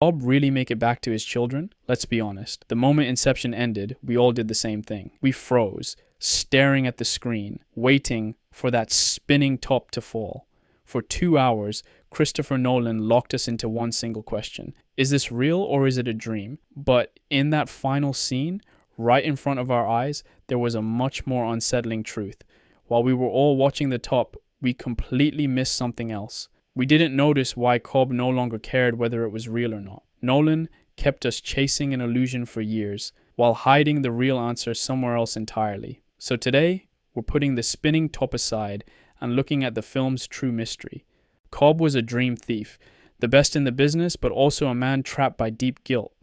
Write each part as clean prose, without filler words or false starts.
Cobb really make it back to his children? Let's be honest. The moment Inception ended, we all did the same thing. We froze, staring at the screen, waiting for that spinning top to fall. For 2 hours, Christopher Nolan locked us into one single question. Is this real or is it a dream? But in that final scene, right in front of our eyes, there was a much more unsettling truth. While we were all watching the top, we completely missed something else. We didn't notice why Cobb no longer cared whether it was real or not. Nolan kept us chasing an illusion for years, while hiding the real answer somewhere else entirely. So today, we're putting the spinning top aside and looking at the film's true mystery. Cobb was a dream thief, the best in the business, but also a man trapped by deep guilt.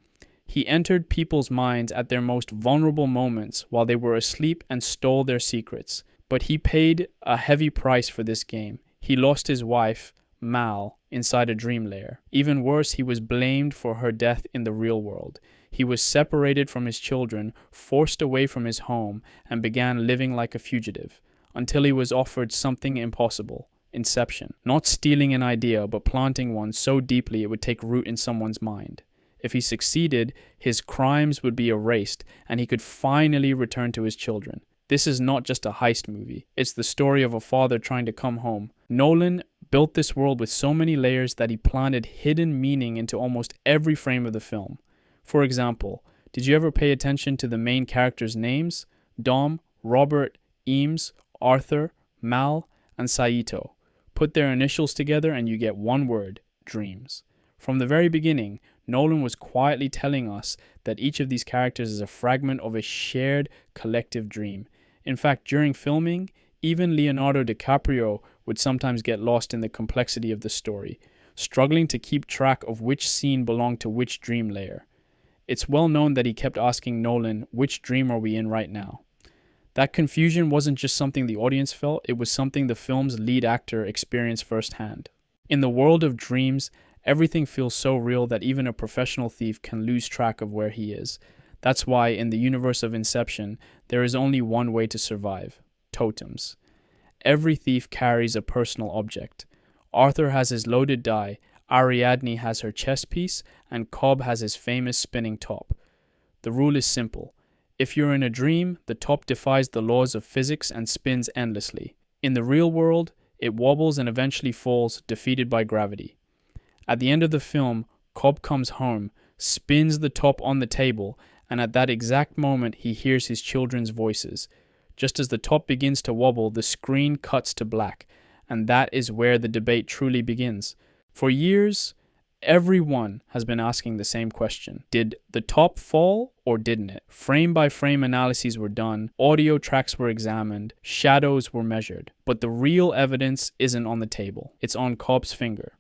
He entered people's minds at their most vulnerable moments while they were asleep and stole their secrets. But he paid a heavy price for this game. He lost his wife, Mal, inside a dream lair. Even worse, he was blamed for her death in the real world. He was separated from his children, forced away from his home, and began living like a fugitive, until he was offered something impossible. Inception. Not stealing an idea, but planting one so deeply it would take root in someone's mind. If he succeeded, his crimes would be erased, and he could finally return to his children. This is not just a heist movie. It's the story of a father trying to come home. Nolan built this world with so many layers that he planted hidden meaning into almost every frame of the film. For example, did you ever pay attention to the main characters' names? Dom, Robert, Eames, Arthur, Mal, and Saito. Put their initials together and you get one word: dreams. From the very beginning, Nolan was quietly telling us that each of these characters is a fragment of a shared collective dream. In fact, during filming, even Leonardo DiCaprio would sometimes get lost in the complexity of the story, struggling to keep track of which scene belonged to which dream layer. It's well known that he kept asking Nolan, which dream are we in right now? That confusion wasn't just something the audience felt, it was something the film's lead actor experienced firsthand. In the world of dreams, everything feels so real that even a professional thief can lose track of where he is. That's why, in the universe of Inception, there is only one way to survive: totems. Every thief carries a personal object. Arthur has his loaded die, Ariadne has her chess piece, and Cobb has his famous spinning top. The rule is simple. If you're in a dream, the top defies the laws of physics and spins endlessly. In the real world, it wobbles and eventually falls, defeated by gravity. At the end of the film, Cobb comes home, spins the top on the table, and at that exact moment he hears his children's voices. Just as the top begins to wobble, the screen cuts to black, and that is where the debate truly begins. For years, everyone has been asking the same question. Did the top fall or didn't it? Frame by frame analyses were done, audio tracks were examined, shadows were measured. But the real evidence isn't on the table. It's on Cobb's finger.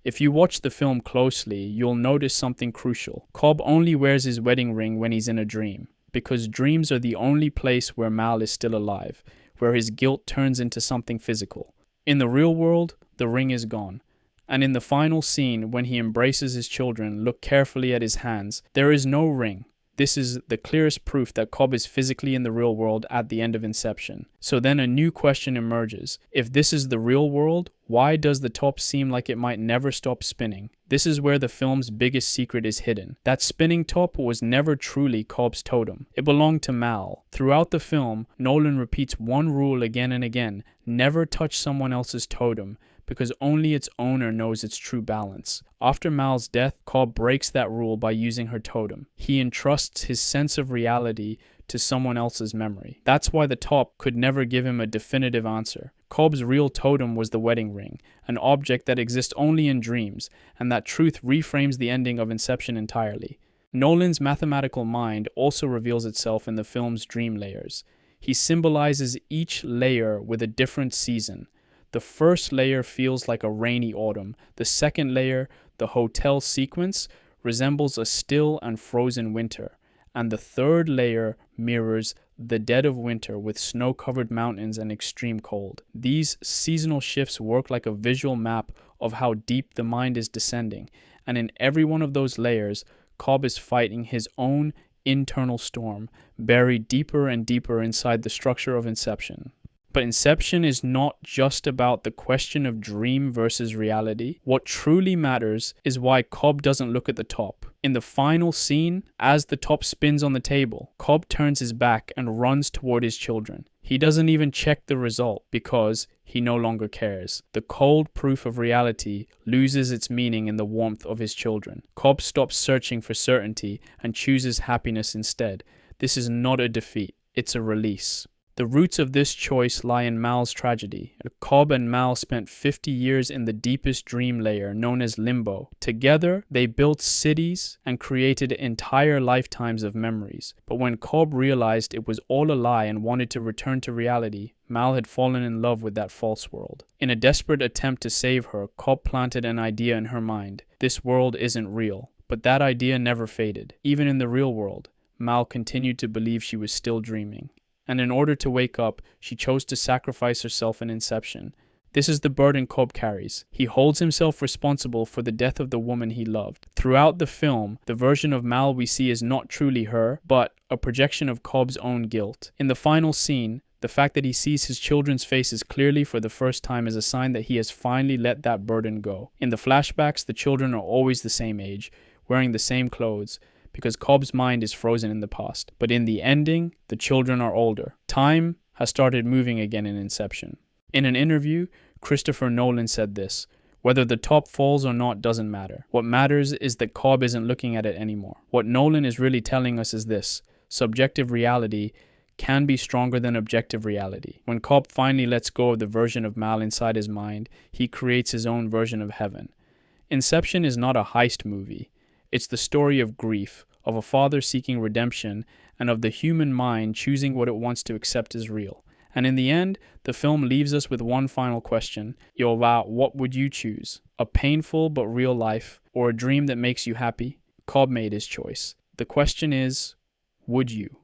If you watch the film closely, you'll notice something crucial. Cobb only wears his wedding ring when he's in a dream, because dreams are the only place where Mal is still alive, where his guilt turns into something physical. In the real world, the ring is gone. And in the final scene, when he embraces his children, look carefully at his hands. There is no ring. This is the clearest proof that Cobb is physically in the real world at the end of Inception. So then a new question emerges. If this is the real world, why does the top seem like it might never stop spinning? This is where the film's biggest secret is hidden. That spinning top was never truly Cobb's totem. It belonged to Mal. Throughout the film, Nolan repeats one rule again and again: never touch someone else's totem, because only its owner knows its true balance. After Mal's death, Cobb breaks that rule by using her totem. He entrusts his sense of reality to someone else's memory. That's why the top could never give him a definitive answer. Cobb's real totem was the wedding ring, an object that exists only in dreams, and that truth reframes the ending of Inception entirely. Nolan's mathematical mind also reveals itself in the film's dream layers. He symbolizes each layer with a different season. The first layer feels like a rainy autumn. The second layer, the hotel sequence, resembles a still and frozen winter. And the third layer mirrors the dead of winter with snow-covered mountains and extreme cold. These seasonal shifts work like a visual map of how deep the mind is descending. And in every one of those layers, Cobb is fighting his own internal storm, buried deeper and deeper inside the structure of Inception. But Inception is not just about the question of dream versus reality. What truly matters is why Cobb doesn't look at the top. In the final scene, as the top spins on the table, Cobb turns his back and runs toward his children. He doesn't even check the result because he no longer cares. The cold proof of reality loses its meaning in the warmth of his children. Cobb stops searching for certainty and chooses happiness instead. This is not a defeat, it's a release. The roots of this choice lie in Mal's tragedy. Cobb and Mal spent 50 years in the deepest dream layer known as limbo. Together, they built cities and created entire lifetimes of memories. But when Cobb realized it was all a lie and wanted to return to reality, Mal had fallen in love with that false world. In a desperate attempt to save her, Cobb planted an idea in her mind. This world isn't real. But that idea never faded. Even in the real world, Mal continued to believe she was still dreaming. And in order to wake up, she chose to sacrifice herself in Inception. This is the burden Cobb carries. He holds himself responsible for the death of the woman he loved. Throughout the film, the version of Mal we see is not truly her, but a projection of Cobb's own guilt. In the final scene, the fact that he sees his children's faces clearly for the first time is a sign that he has finally let that burden go. In the flashbacks, the children are always the same age, wearing the same clothes, because Cobb's mind is frozen in the past. But in the ending, the children are older. Time has started moving again in Inception. In an interview, Christopher Nolan said this: "Whether the top falls or not doesn't matter. What matters is that Cobb isn't looking at it anymore." What Nolan is really telling us is this: subjective reality can be stronger than objective reality. When Cobb finally lets go of the version of Mal inside his mind, he creates his own version of heaven. Inception is not a heist movie. It's the story of grief, of a father seeking redemption, and of the human mind choosing what it wants to accept as real. And in the end, the film leaves us with one final question. What would you choose? A painful but real life, or a dream that makes you happy? Cobb made his choice. The question is, would you?